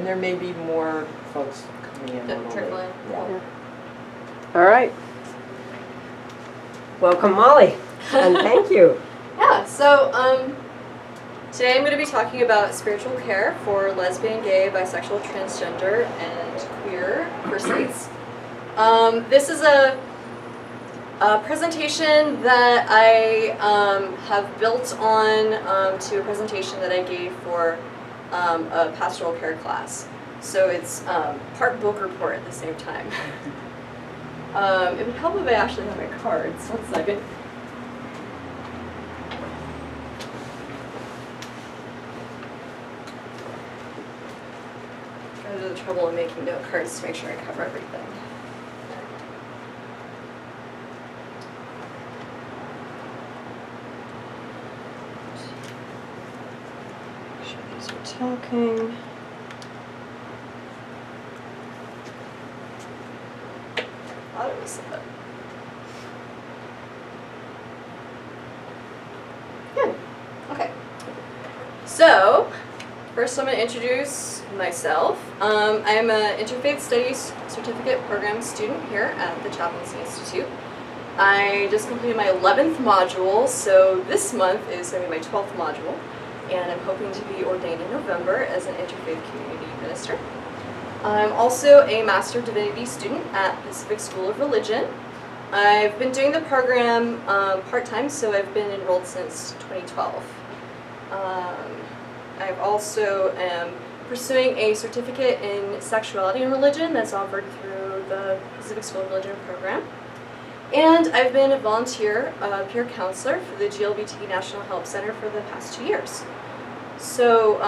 there may be more folks coming in a little bit. Yeah. All right. Welcome, Molly, and thank you. Yeah, so today I'm going to be talking about spiritual care for lesbian, gay, bisexual, transgender, and queer persons. This is a presentation that I have built on to a presentation that I gave for a pastoral care class. So it's part book report at the same time. It would help if I actually had my cards. 1 second. I have the trouble in making note cards to make sure I cover everything. Make sure these are talking. I thought it was set. Good. Okay. So, first I'm going to introduce myself. I'm an Interfaith Studies Certificate Program student here at the Chaplaincy Institute. I just completed my 11th module, so this month is going to be my 12th module, and I'm hoping to be ordained in November as an Interfaith Community Minister. I'm also a Master of Divinity student at Pacific School of Religion. I've been doing the program part-time, so I've been enrolled since 2012. I've also am pursuing a certificate in sexuality and religion that's offered through the Pacific School of Religion program. And I've been a volunteer peer counselor for the LGBT National Help Center for the past 2 years. So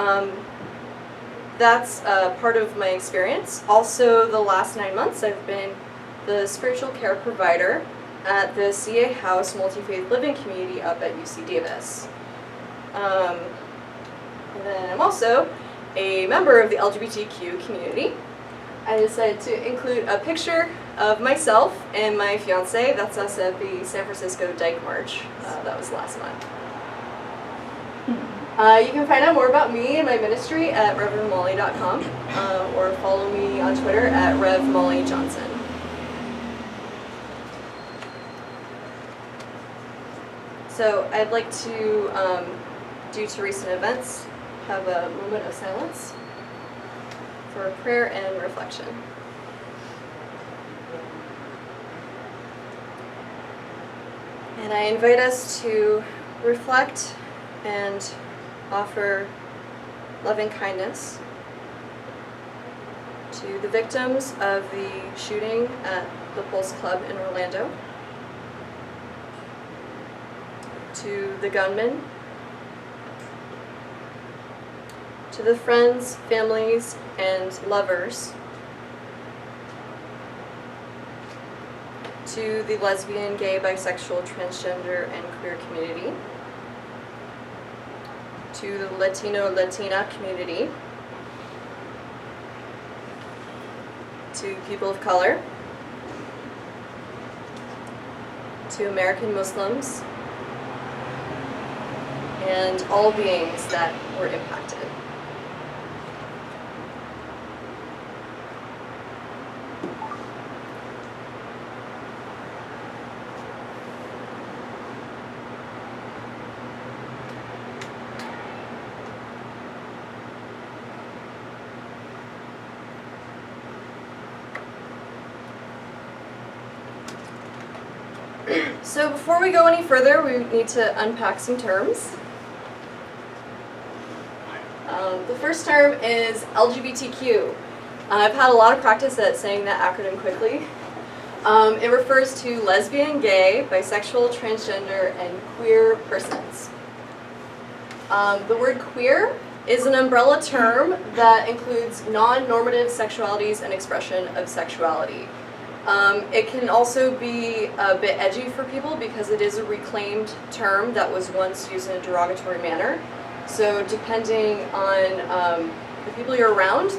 that's part of my experience. Also, the last 9 months I've been the spiritual care provider at the CA House Multi-Faith Living Community up at UC Davis. And then I'm also a member of the LGBTQ community. I decided to include a picture of myself and my fiance. That's us at the San Francisco Dyke March. That was last month. You can find out more about me and my ministry at reverendmolly.com or follow me on Twitter at revmollyjohnson. So I'd like to, due to recent events, have a moment of silence for prayer and reflection. And I invite us to reflect and offer loving kindness to the victims of the shooting at the Pulse Club in Orlando, to the gunman, to the friends, families, and lovers, to the lesbian, gay, bisexual, transgender, and queer community, to the Latino, Latina community, to people of color, to American Muslims, and all beings that were impacted. So before we go any further, we need to unpack some terms. The first term is LGBTQ. I've had a lot of practice at saying that acronym quickly. It refers to lesbian, gay, bisexual, transgender, and queer persons. The word queer is an umbrella term that includes non-normative sexualities and expression of sexuality. It can also be a bit edgy for people because it is a reclaimed term that was once used in a derogatory manner. So depending on the people you're around,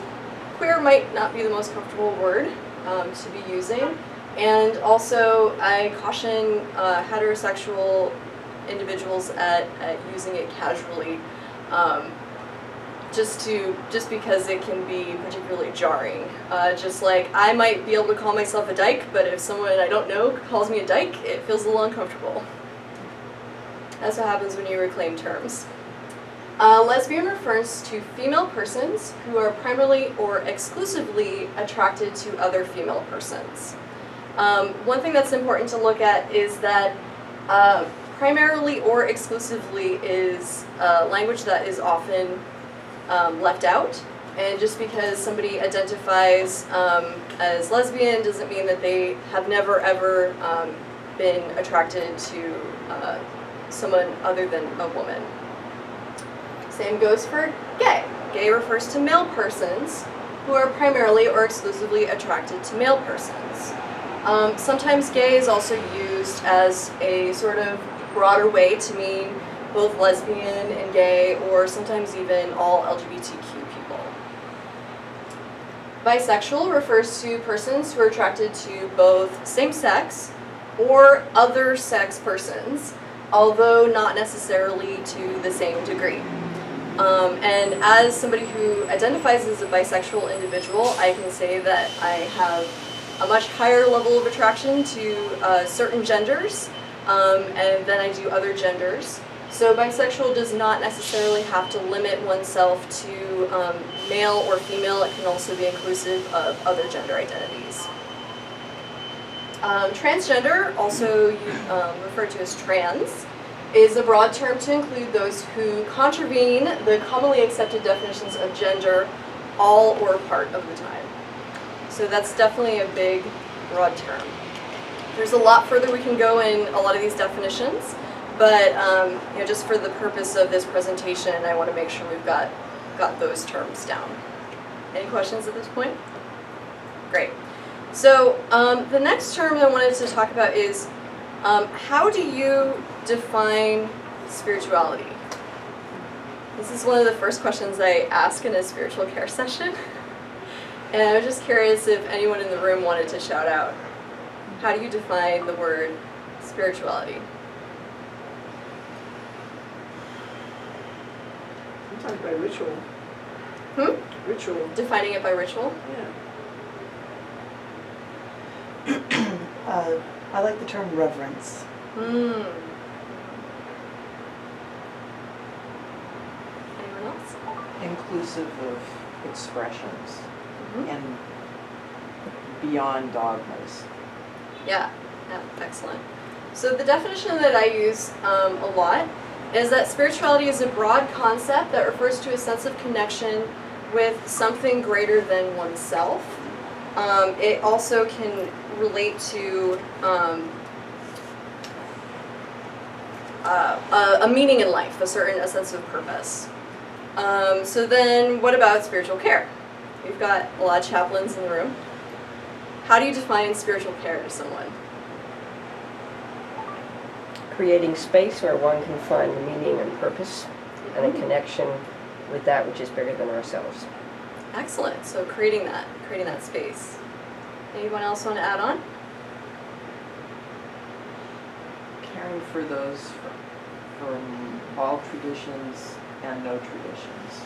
queer might not be the most comfortable word to be using. And also I caution heterosexual individuals at using it casually just because it can be particularly jarring. Just like I might be able to call myself a dyke, but if someone I don't know calls me a dyke, it feels a little uncomfortable. That's what happens when you reclaim terms. Lesbian refers to female persons who are primarily or exclusively attracted to other female persons. One thing that's important to look at is that primarily or exclusively is language that is often left out, and just because somebody identifies as lesbian doesn't mean that they have never ever been attracted to someone other than a woman. Same goes for gay. Gay refers to male persons who are primarily or exclusively attracted to male persons. Sometimes gay is also used as a sort of broader way to mean both lesbian and gay, or sometimes even all LGBTQ people. Bisexual refers to persons who are attracted to both same-sex or other sex persons, although not necessarily to the same degree. And as somebody who identifies as a bisexual individual, I can say that I have a much higher level of attraction to certain genders, and then I do other genders. So bisexual does not necessarily have to limit oneself to male or female. It can also be inclusive of other gender identities. Transgender, also referred to as trans, is a broad term to include those who contravene the commonly accepted definitions of gender all or part of the time. So that's definitely a big, broad term. There's a lot further we can go in a lot of these definitions, but just for the purpose of this presentation, I want to make sure we've got those terms down. Any questions at this point? Great. So the next term I wanted to talk about is how do you define spirituality? This is one of the first questions I ask in a spiritual care session. And I was just curious if anyone in the room wanted to shout out. How do you define the word spirituality? Sometimes by ritual. Ritual. Defining it by ritual? Yeah. I like the term reverence. Anyone else? Inclusive of expressions and beyond dogmas. Yeah, excellent. So the definition that I use a lot is that spirituality is a broad concept that refers to a sense of connection with something greater than oneself. It also can relate to a meaning in life, a sense of purpose. So then what about spiritual care? We've got a lot of chaplains in the room. How do you define spiritual care to someone? Creating space where one can find a meaning and purpose and a connection with that which is bigger than ourselves. Excellent. So creating that space. Anyone else want to add on? Caring for those from all traditions and no traditions.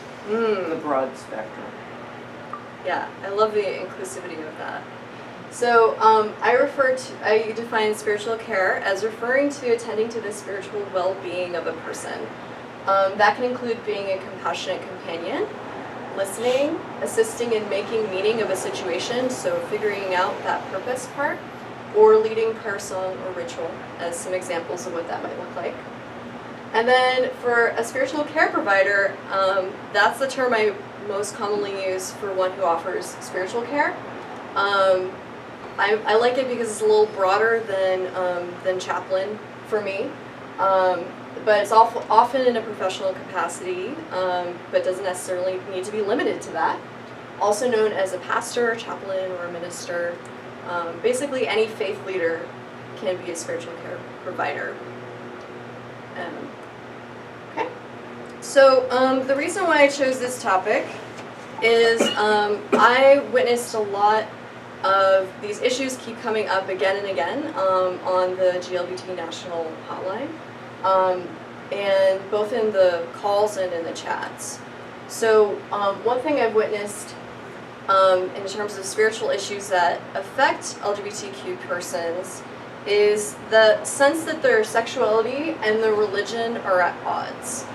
The broad spectrum. Yeah, I love the inclusivity of that. So I define spiritual care as referring to attending to the spiritual well-being of a person. That can include being a compassionate companion, listening, assisting in making meaning of a situation, so figuring out that purpose part, or leading prayer song or ritual as some examples of what that might look like. And then for a spiritual care provider, that's the term I most commonly use for one who offers spiritual care. I like it because it's a little broader than chaplain for me, but it's often in a professional capacity, but doesn't necessarily need to be limited to that. Also known as a pastor, chaplain, or a minister. Basically, any faith leader can be a spiritual care provider. Okay. So the reason why I chose this topic is I witnessed a lot of these issues keep coming up again and again on the GLBT National Hotline, and both in the calls and in the chats. So one thing I've witnessed in terms of spiritual issues that affect LGBTQ persons is the sense that their sexuality and their religion are at odds.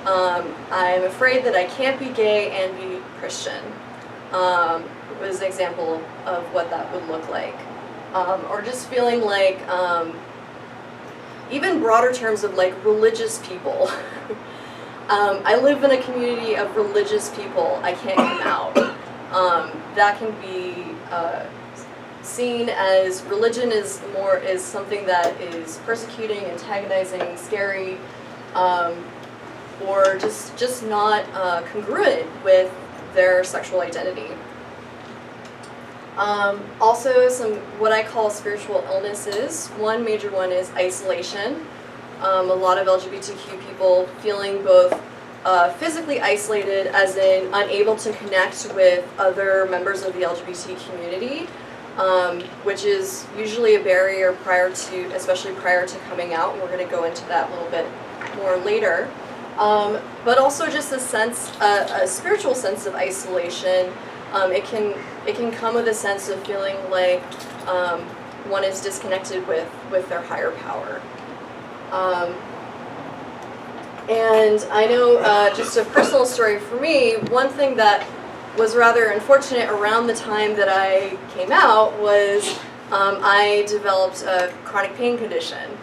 I'm afraid that I can't be gay and be Christian. Was an example of what that would look like. Or just feeling like, even broader terms of like religious people. I live in a community of religious people. I can't come out. That can be seen as religion is something that is persecuting, antagonizing, scary, or just not congruent with their sexual identity. Also, some what I call spiritual illnesses. One major one is isolation. A lot of LGBTQ people feeling both physically isolated, as in unable to connect with other members of the LGBT community, which is usually a barrier especially prior to coming out, and we're going to go into that a little bit more later. But also just a spiritual sense of isolation. It can come with a sense of feeling like one is disconnected with their higher power. And I know, just a personal story for me, one thing that was rather unfortunate around the time that I came out was I developed a chronic pain condition.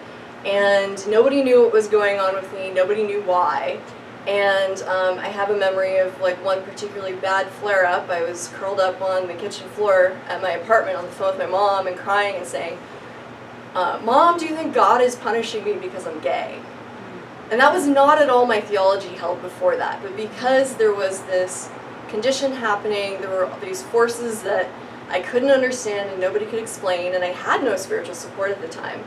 And nobody knew what was going on with me, nobody knew why. And I have a memory of like one particularly bad flare-up. I was curled up on the kitchen floor at my apartment on the phone with my mom and crying and saying, "Mom, do you think God is punishing me because I'm gay?" And that was not at all my theology held before that, but because there was this condition happening, there were these forces that I couldn't understand and nobody could explain, and I had no spiritual support at the time.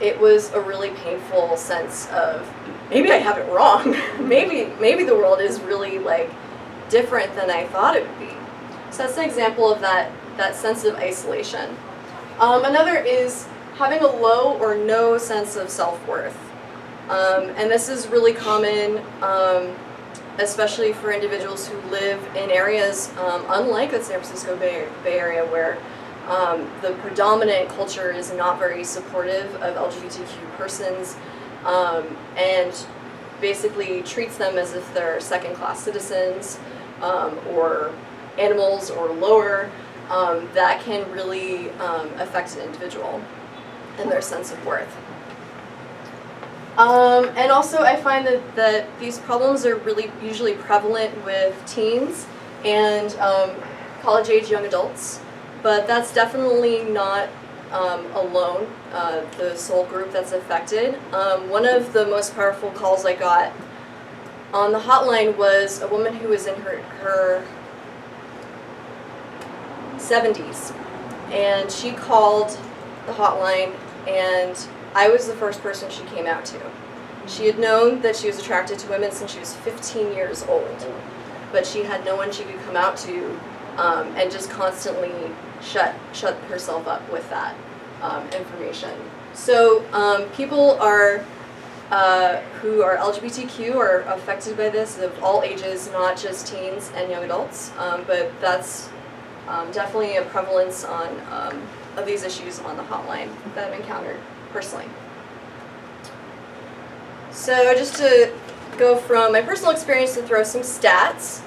It was a really painful sense of, maybe I have it wrong. maybe the world is really like different than I thought it would be. So that's an example of that sense of isolation. Another is having a low or no sense of self-worth. And this is really common, especially for individuals who live in areas unlike the San Francisco Bay Area, where the predominant culture is not very supportive of LGBTQ persons, and basically treats them as if they're second-class citizens, or animals or lower. That can really affect an individual and their sense of worth. And also I find that these problems are really usually prevalent with teens and college-age young adults, but that's definitely not alone the sole group that's affected. One of the most powerful calls I got on the hotline was a woman who was in her 70s, and she called the hotline, and I was the first person she came out to. She had known that she was attracted to women since she was 15 years old, but she had no one she could come out to, and just constantly shut herself up with that information. So people who are LGBTQ are affected by this of all ages, not just teens and young adults, but that's definitely a prevalence of these issues on the hotline that I've encountered personally. So just to go from my personal experience to throw some stats.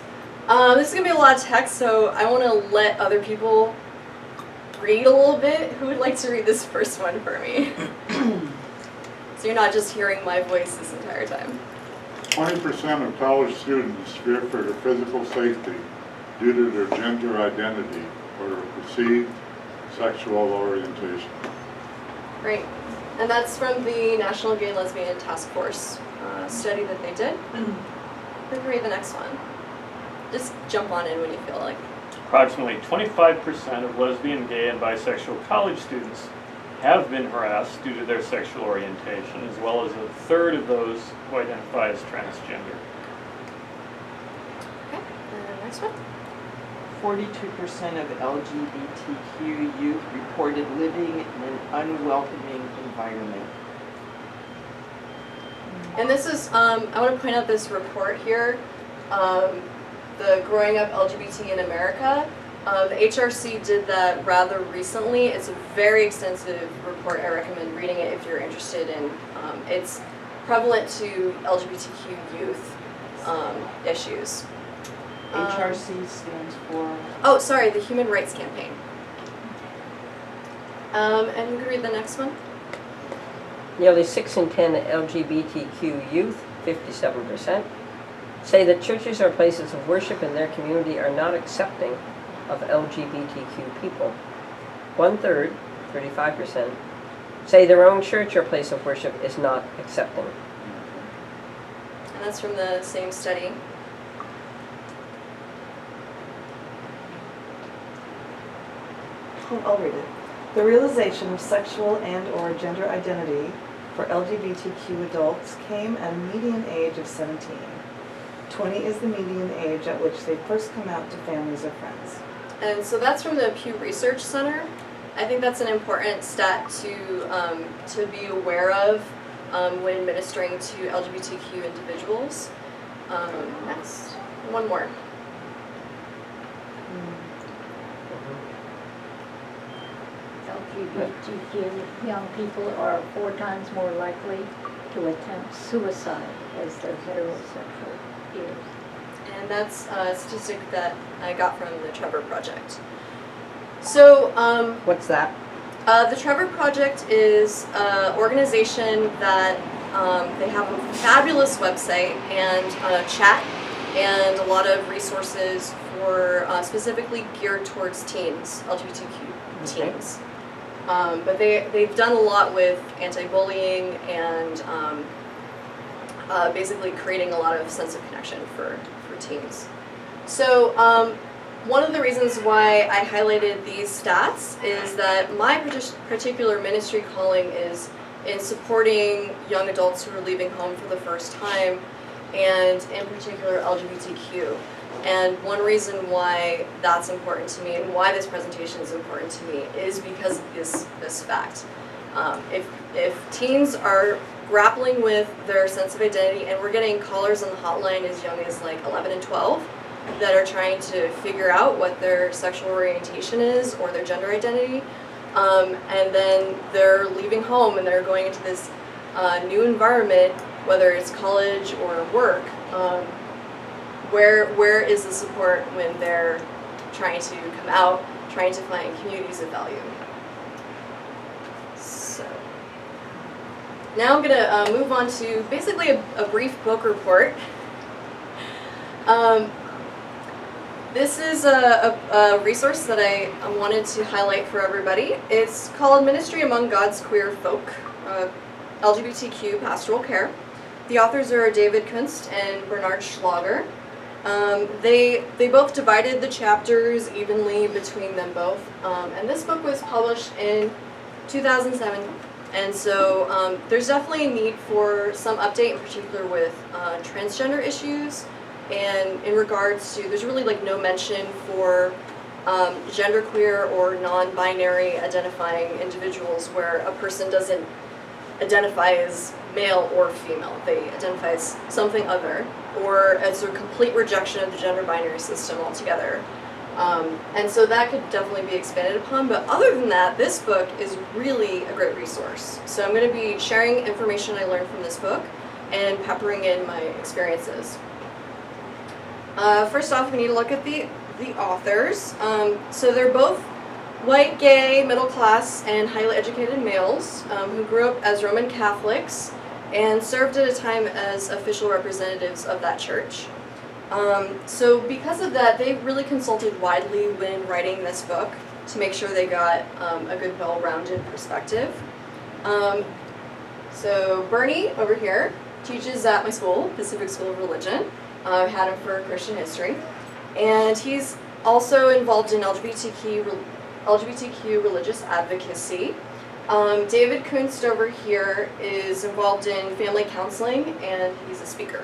This is going to be a lot of text, so I want to let other people read a little bit. Who would like to read this first one for me? So you're not just hearing my voice this entire time. 20% of college students fear for their physical safety due to their gender identity or their perceived sexual orientation. Great. And that's from the National Gay Lesbian Task Force study that they did. We can read the next one. Just jump on in when you feel like. Approximately 25% of lesbian, gay, and bisexual college students have been harassed due to their sexual orientation, as well as a third of those who identify as transgender. Okay, and next one. 42% of LGBTQ youth reported living in an unwelcoming environment. And this is, I want to point out this report here. the Growing Up LGBT in America. The HRC did that rather recently. It's a very extensive report. I recommend reading it if you're interested in. It's prevalent to LGBTQ youth issues. HRC stands for? Oh, sorry, the Human Rights Campaign. And who can read the next one? Nearly 6 in 10 LGBTQ youth, 57%, say that churches or places of worship in their community are not accepting of LGBTQ people. 1/3, 35%, say their own church or place of worship is not accepting. And that's from the same study. I'll read it. The realization of sexual and/or gender identity for LGBTQ adults came at a median age of 17. 20 is the median age at which they first come out to families or friends. And so that's from the Pew Research Center. I think that's an important stat to be aware of when ministering to LGBTQ individuals. Next, one more. LGBTQ young people are 4 times more likely to attempt suicide as their heterosexual peers. And that's a statistic that I got from the Trevor Project. So, What's that? the Trevor Project is an organization that they have a fabulous website and a chat and a lot of resources for specifically geared towards teens, LGBTQ teens. But they've done a lot with anti-bullying and basically creating a lot of sense of connection for teens. So one of the reasons why I highlighted these stats is that my particular ministry calling is in supporting young adults who are leaving home for the first time, and in particular LGBTQ. And one reason why that's important to me and why this presentation is important to me is because of this fact. If teens are grappling with their sense of identity, and we're getting callers on the hotline as young as like 11 and 12 that are trying to figure out what their sexual orientation is or their gender identity, and then they're leaving home and they're going into this new environment, whether it's college or work, where is the support when they're trying to come out, trying to find communities of value? So now I'm going to move on to basically a brief book report. This is a resource that I wanted to highlight for everybody. It's called Ministry Among God's Queer Folk, LGBTQ Pastoral Care. The authors are David Kunst and Bernard Schlager. They both divided the chapters evenly between them both. And this book was published in 2007. And so there's definitely a need for some update, in particular with transgender issues. And in regards to, there's really like no mention for genderqueer or non-binary identifying individuals where a person doesn't identify as male or female. They identify as something other, or as a complete rejection of the gender binary system altogether. And so that could definitely be expanded upon, but other than that, this book is really a great resource. So I'm going to be sharing information I learned from this book and peppering in my experiences. First off, we need to look at the authors. So they're both white, gay, middle class, and highly educated males who grew up as Roman Catholics and served at a time as official representatives of that church. So because of that, they really consulted widely when writing this book to make sure they got a good, well-rounded perspective. So Bernie, over here, teaches at my school, Pacific School of Religion. I've had him for Christian history. And he's also involved in LGBTQ religious advocacy. David Kunst over here is involved in family counseling, and he's a speaker.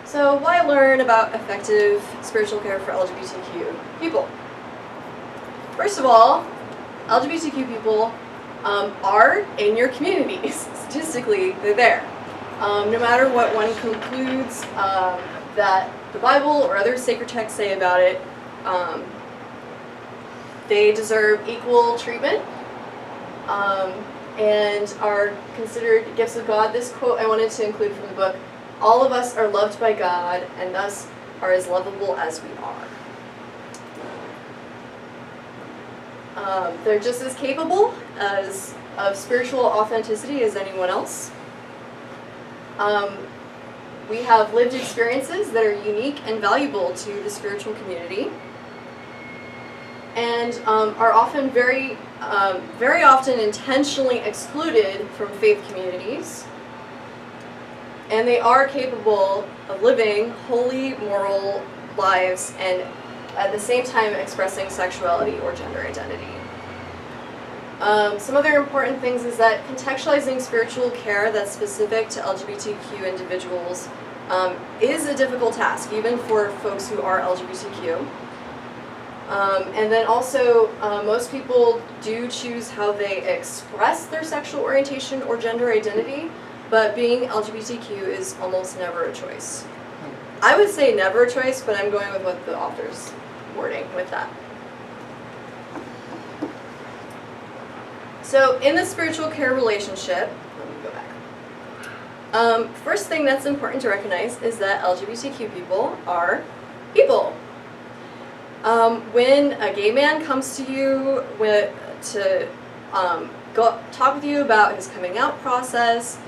So why learn about effective spiritual care for LGBTQ people? First of all, LGBTQ people are in your communities. Statistically, they're there. No matter what one concludes that the Bible or other sacred texts say about it, they deserve equal treatment and are considered gifts of God. This quote I wanted to include from the book: "All of us are loved by God and thus are as lovable as we are." They're just as capable of spiritual authenticity as anyone else. We have lived experiences that are unique and valuable to the spiritual community, and are often very often intentionally excluded from faith communities. And they are capable of living holy, moral lives and at the same time expressing sexuality or gender identity. Some other important things is that contextualizing spiritual care that's specific to LGBTQ individuals is a difficult task, even for folks who are LGBTQ. And then also, most people do choose how they express their sexual orientation or gender identity, but being LGBTQ is almost never a choice. I would say never a choice, but I'm going with what the author's wording with that. So in the spiritual care relationship, let me go back. First thing that's important to recognize is that LGBTQ people are people. When a gay man comes to you to go talk with you about his coming out process,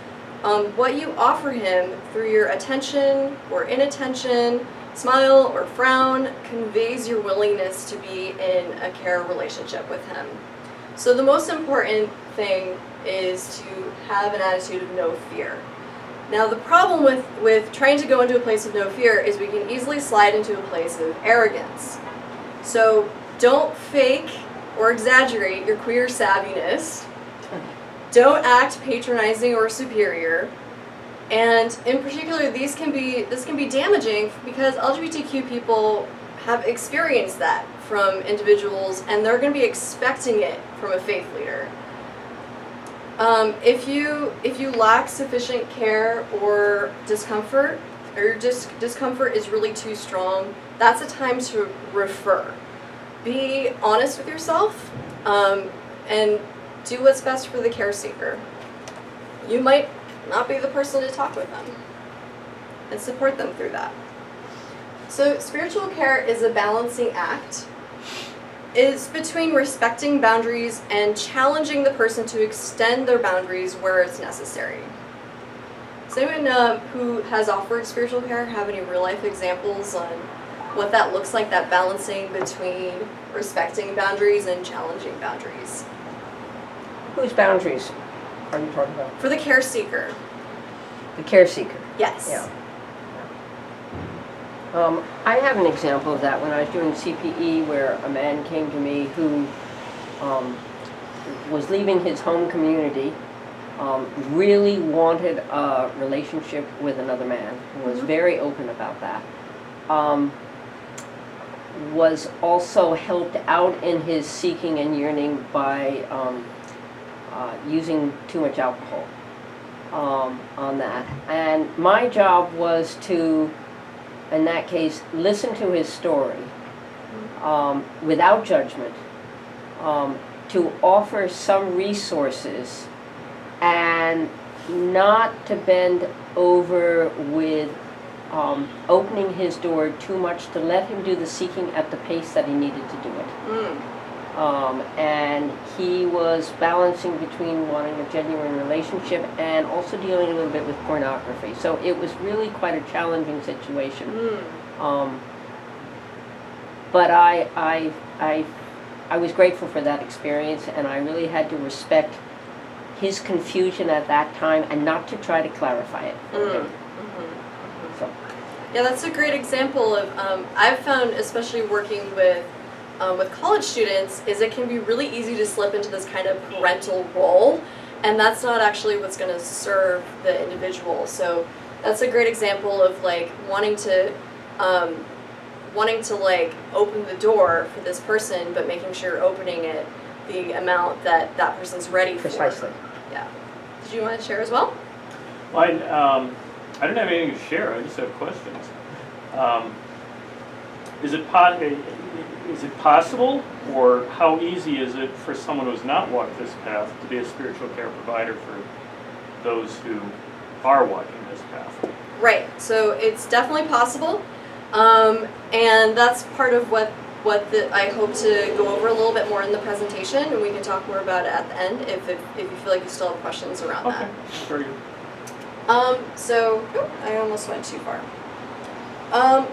what you offer him through your attention or inattention, smile or frown, conveys your willingness to be in a care relationship with him. So the most important thing is to have an attitude of no fear. Now the problem with trying to go into a place of no fear is we can easily slide into a place of arrogance. So don't fake or exaggerate your queer savviness. Don't act patronizing or superior. And in particular, this can be damaging because LGBTQ people have experienced that from individuals, and they're going to be expecting it from a faith leader. If you lack sufficient care or discomfort, or your discomfort is really too strong, that's a time to refer. Be honest with yourself, and do what's best for the care seeker. You might not be the person to talk with them, and support them through that. So spiritual care is a balancing act. It's between respecting boundaries and challenging the person to extend their boundaries where it's necessary. Does anyone who has offered spiritual care have any real life examples on what that looks like, that balancing between respecting boundaries and challenging boundaries? Whose boundaries are you talking about? For the care seeker. The care seeker. Yes. Yeah. I have an example of that when I was doing CPE, where a man came to me who was leaving his home community, really wanted a relationship with another man, was very open about that, was also helped out in his seeking and yearning by using too much alcohol on that. And my job was to, in that case, listen to his story without judgment, to offer some resources and not to bend over with opening his door too much, to let him do the seeking at the pace that he needed to do it. And he was balancing between wanting a genuine relationship and also dealing a little bit with pornography. So it was really quite a challenging situation. But I was grateful for that experience, and I really had to respect his confusion at that time and not to try to clarify it for him. So. Yeah, that's a great example of, I've found, especially working with college students, is it can be really easy to slip into this kind of parental role, and that's not actually what's going to serve the individual. So that's a great example of like wanting to like open the door for this person, but making sure you're opening it the amount that that person's ready for. Precisely. Yeah. Did you want to share as well? Well, I don't have anything to share, I just have questions. Is it possible, or how easy is it for someone who's not walked this path to be a spiritual care provider for those who are walking this path? Right, so it's definitely possible, and that's part of what I hope to go over a little bit more in the presentation, and we can talk more about it at the end if you feel like you still have questions around that. Okay, very good. I almost went too far.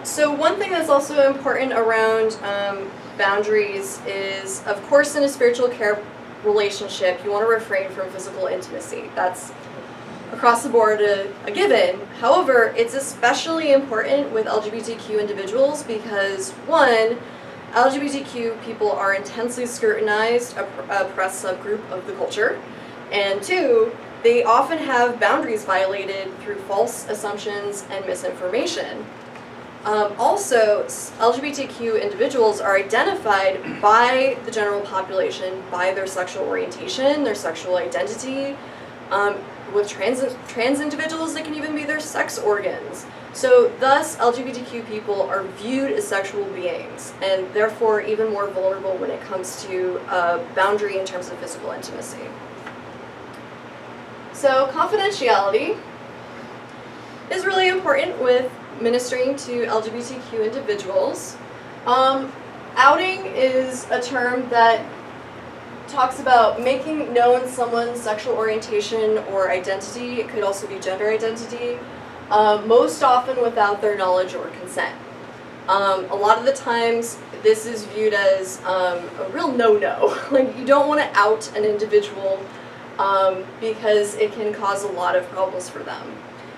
So one thing that's also important around boundaries is, of course, in a spiritual care relationship, you want to refrain from physical intimacy. That's across the board a given. However, it's especially important with LGBTQ individuals because, one, LGBTQ people are intensely scrutinized, a oppressed subgroup of the culture, and two, they often have boundaries violated through false assumptions and misinformation. Also, LGBTQ individuals are identified by the general population by their sexual orientation, their sexual identity. With trans individuals, they can even be their sex organs. So thus, LGBTQ people are viewed as sexual beings, and therefore even more vulnerable when it comes to a boundary in terms of physical intimacy. So confidentiality is really important with ministering to LGBTQ individuals. Outing is a term that talks about making known someone's sexual orientation or identity. It could also be gender identity, most often without their knowledge or consent. A lot of the times this is viewed as a real no-no. Like, you don't want to out an individual because it can cause a lot of problems for them.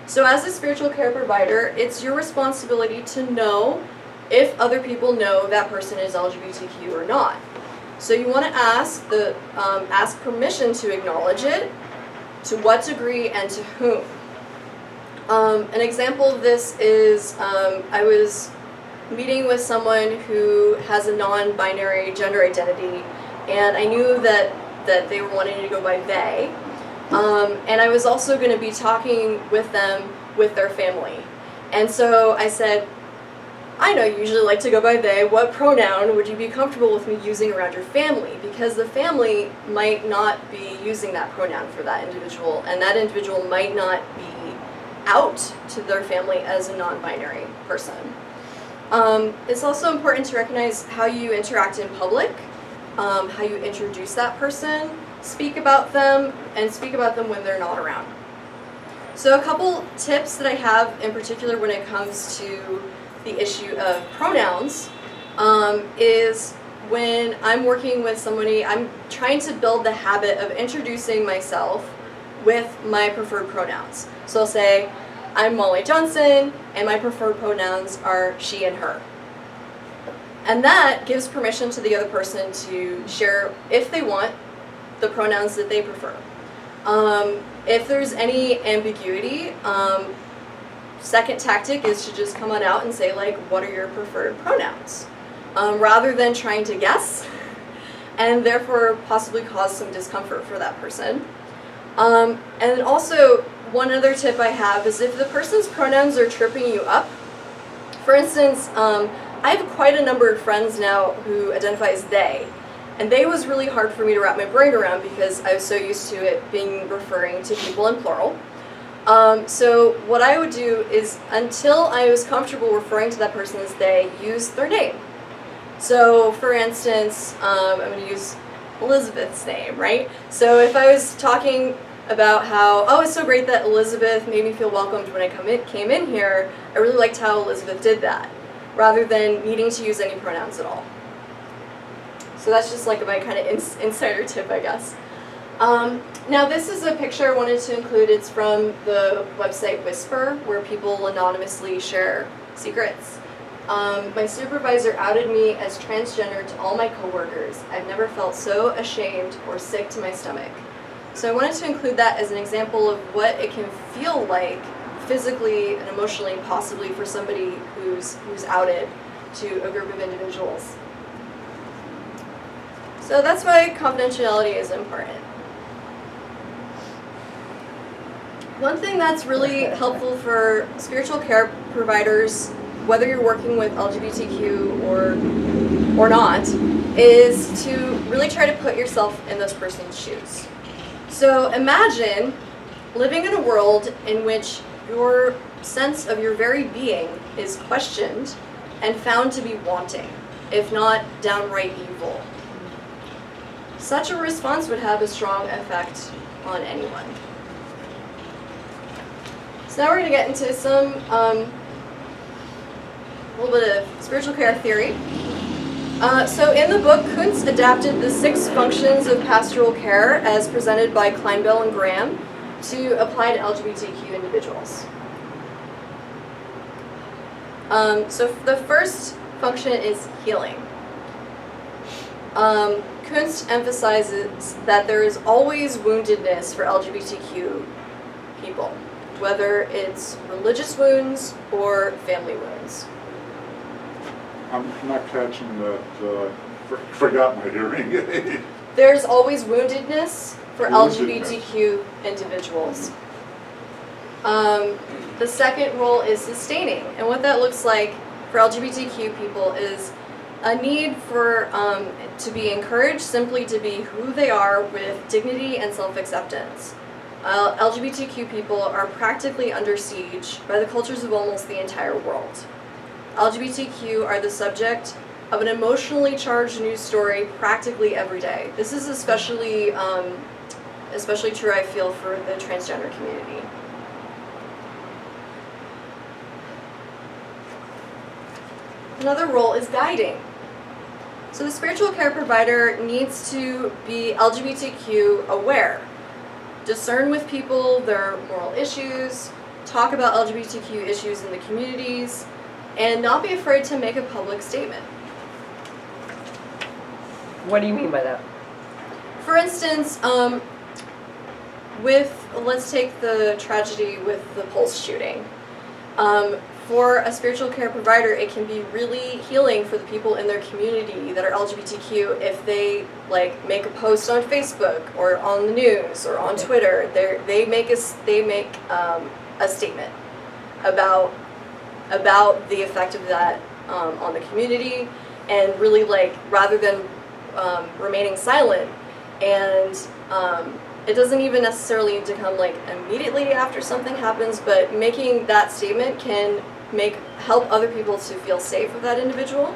So as a spiritual care provider, it's your responsibility to know if other people know that person is LGBTQ or not. So you want to ask permission to acknowledge it, to what degree and to whom. An example of this is I was meeting with someone who has a non-binary gender identity, and I knew that they were wanting to go by they. And I was also going to be talking with them with their family. And so I said, I know you usually like to go by they. What pronoun would you be comfortable with me using around your family? Because the family might not be using that pronoun for that individual, and that individual might not be out to their family as a non-binary person. It's also important to recognize how you interact in public, how you introduce that person, speak about them, and speak about them when they're not around. So a couple tips that I have in particular when it comes to the issue of pronouns is when I'm working with somebody, I'm trying to build the habit of introducing myself with my preferred pronouns. So I'll say, I'm Molly Johnson, and my preferred pronouns are she and her. And that gives permission to the other person to share, if they want, the pronouns that they prefer. If there's any ambiguity, second tactic is to just come on out and say, like, what are your preferred pronouns? Rather than trying to guess, and therefore possibly cause some discomfort for that person. And also, one other tip I have is if the person's pronouns are tripping you up, for instance, I have quite a number of friends now who identify as they, and they was really hard for me to wrap my brain around because I was so used to it being referring to people in plural. So what I would do is, until I was comfortable referring to that person as they, use their name. So for instance, I'm going to use Elizabeth's name, right? So if I was talking about how, oh, it's so great that Elizabeth made me feel welcomed when I came in here, I really liked how Elizabeth did that, rather than needing to use any pronouns at all. So that's just like my kind of insider tip, I guess. Now this is a picture I wanted to include. It's from the website Whisper, where people anonymously share secrets. My supervisor outed me as transgender to all my coworkers. I've never felt so ashamed or sick to my stomach. So I wanted to include that as an example of what it can feel like physically and emotionally, possibly for somebody who's outed to a group of individuals. So that's why confidentiality is important. One thing that's really helpful for spiritual care providers, whether you're working with LGBTQ or not, is to really try to put yourself in this person's shoes. So imagine living in a world in which your sense of your very being is questioned and found to be wanting, if not downright evil. Such a response would have a strong effect on anyone. So now we're going to get into some a little bit of spiritual care theory. So in the book, Kuntz adapted the 6 functions of pastoral care as presented by Kleinbell and Graham to apply to LGBTQ individuals. So the first function is healing. Kuntz emphasizes that there is always woundedness for LGBTQ people, whether it's religious wounds or family wounds. I'm not catching that, forgot my hearing aid. There's always woundedness for Woundedness. LGBTQ individuals. The second role is sustaining, and what that looks like for LGBTQ people is a need for to be encouraged simply to be who they are with dignity and self-acceptance. LGBTQ people are practically under siege by the cultures of almost the entire world. LGBTQ are the subject of an emotionally charged news story practically every day. This is especially true, I feel, for the transgender community. Another role is guiding. So the spiritual care provider needs to be LGBTQ aware, discern with people their moral issues, talk about LGBTQ issues in the communities, and not be afraid to make a public statement. What do you mean by that? For instance, let's take the tragedy with the Pulse shooting. For a spiritual care provider, it can be really healing for the people in their community that are LGBTQ if they make a post on Facebook or on the news or on Twitter. They make a statement about the effect of that on the community, and really rather than remaining silent, and it doesn't even necessarily need to come immediately after something happens, but making that statement can help other people to feel safe with that individual,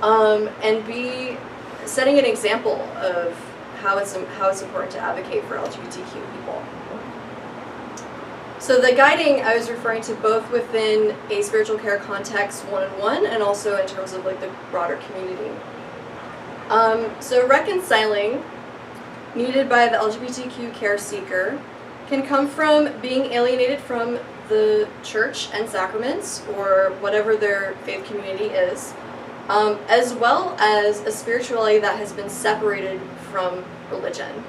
and be setting an example of how it's important to advocate for LGBTQ people. So the guiding I was referring to both within a spiritual care context one-on-one and also in terms of the broader community. So reconciling needed by the LGBTQ care seeker can come from being alienated from the church and sacraments or whatever their faith community is, as well as a spirituality that has been separated from religion.